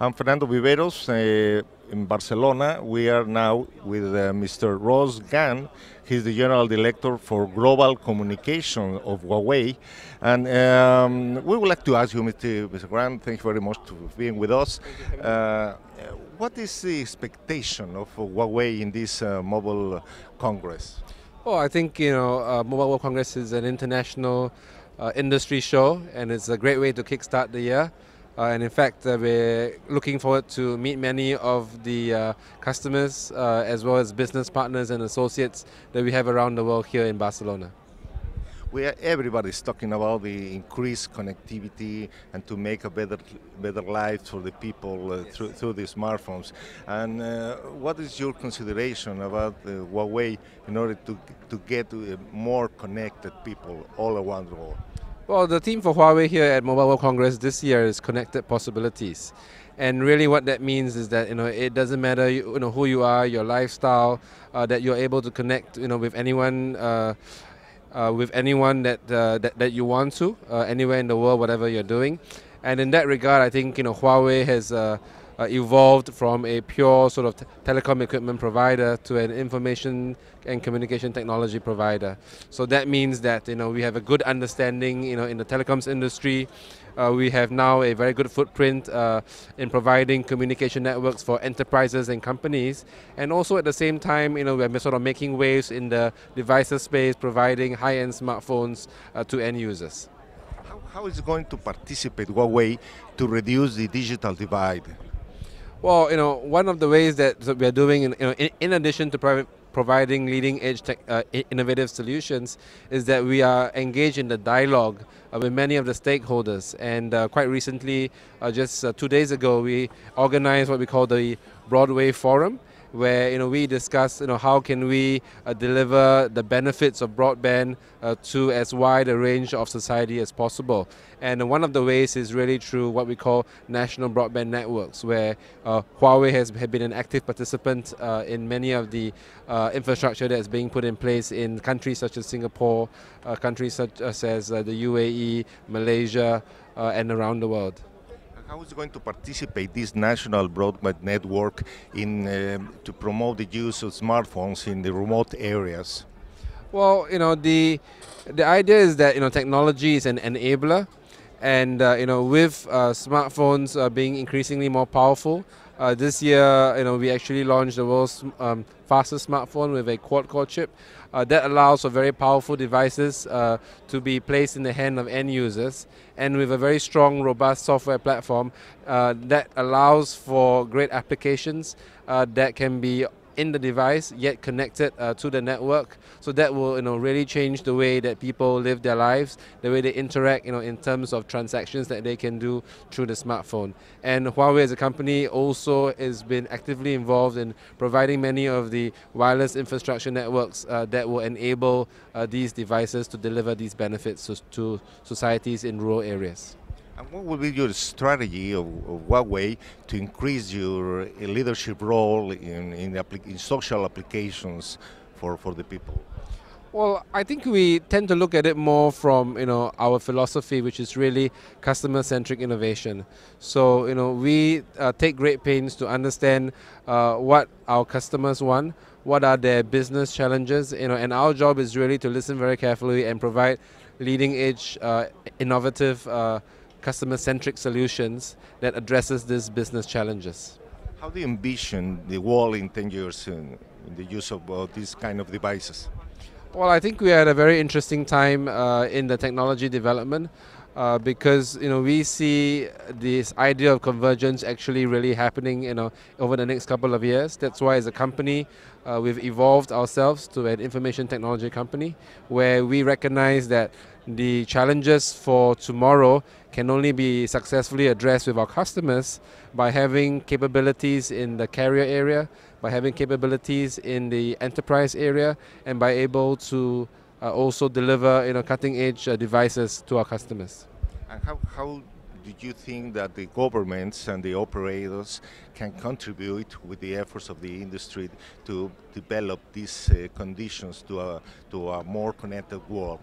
I'm Fernando Viveros in Barcelona. We are now with Mr. Ross Gan. He's the General Director for Global Communication of Huawei. And we would like to ask you, Mr. Gan, thank you very much for being with us. What is the expectation of Huawei in this Mobile Congress? Well, I think Mobile World Congress is an international industry show, and it's a great way to kickstart the year. And in fact, we're looking forward to meet many of the customers as well as business partners and associates that we have around the world here in Barcelona. Everybody's talking about the increased connectivity and to make a better life for the people through the smartphones. And what is your consideration about Huawei in order to get more connected people all around the world? Well, the theme for Huawei here at Mobile World Congress this year is Connected Possibilities. And really what that means is that it doesn't matter who you are, your lifestyle, that you're able to connect with anyone that you want to, anywhere in the world, whatever you're doing. And in that regard, I think Huawei has evolved from a pure sort of telecom equipment provider to an information and communication technology provider. So that means that we have a good understanding in the telecoms industry. We have now a very good footprint in providing communication networks for enterprises and companies, and also at the same time we're sort of making waves in the devices space, providing high-end smartphones to end users. How is it going to participate Huawei to reduce the digital divide? Well, one of the ways that we are doing, in addition to providing leading-edge innovative solutions, is that we are engaged in the dialogue with many of the stakeholders. And quite recently, just 2 days ago, we organized what we call the Broadway Forum, where we discuss how can we deliver the benefits of broadband to as wide a range of society as possible. And one of the ways is really through what we call national broadband networks, where Huawei has been an active participant in many of the infrastructure that is being put in place in countries such as Singapore, countries such as the UAE, Malaysia, and around the world. How is it going to participate this national broadband network in to promote the use of smartphones in the remote areas? Well, the idea is that technology is an enabler, and with smartphones being increasingly more powerful, this year we actually launched the world's fastest smartphone with a quad-core chip that allows for very powerful devices to be placed in the hand of end users, and with a very strong, robust software platform that allows for great applications that can be in the device yet connected to the network. So that will really change the way that people live their lives, the way they interact in terms of transactions that they can do through the smartphone. And Huawei as a company also has been actively involved in providing many of the wireless infrastructure networks that will enable these devices to deliver these benefits to societies in rural areas. And what will be your strategy of Huawei to increase your leadership role in social applications for the people? Well, I think we tend to look at it more from our philosophy, which is really customer-centric innovation. So we take great pains to understand what our customers want, what are their business challenges, and our job is really to listen very carefully and provide leading-edge, innovative, customer-centric solutions that addresses these business challenges. How do you envision the world in 10 years in the use of these kind of devices? Well, I think we are at a very interesting time in the technology development because we see this idea of convergence actually really happening over the next couple of years. That's why as a company we've evolved ourselves to an information technology company where we recognize that the challenges for tomorrow can only be successfully addressed with our customers by having capabilities in the carrier area, by having capabilities in the enterprise area, and by able to also deliver cutting-edge devices to our customers. And how do you think that the governments and the operators can contribute with the efforts of the industry to develop these conditions to a more connected world?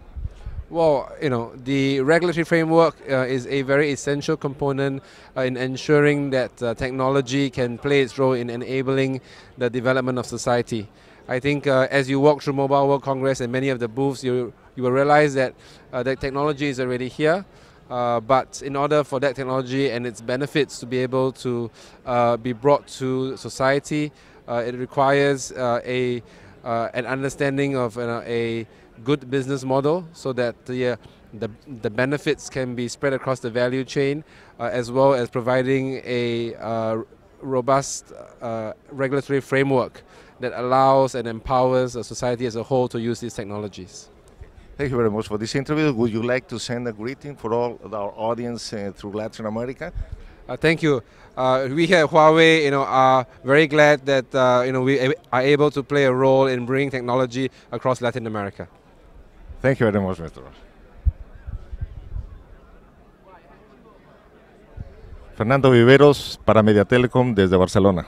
Well, the regulatory framework is a very essential component in ensuring that technology can play its role in enabling the development of society. I think as you walk through Mobile World Congress and many of the booths, you will realize that the technology is already here. But in order for that technology and its benefits to be able to be brought to society, it requires an understanding of a good business model so that the benefits can be spread across the value chain, as well as providing a robust regulatory framework that allows and empowers a society as a whole to use these technologies. Thank you very much for this interview. Would you like to send a greeting for all of our audience through Latin America? Thank you. We here at Huawei, are very glad that we are able to play a role in bringing technology across Latin America. Thank you very much, Mr. Ross. Fernando Viveros para Media Telecom desde Barcelona.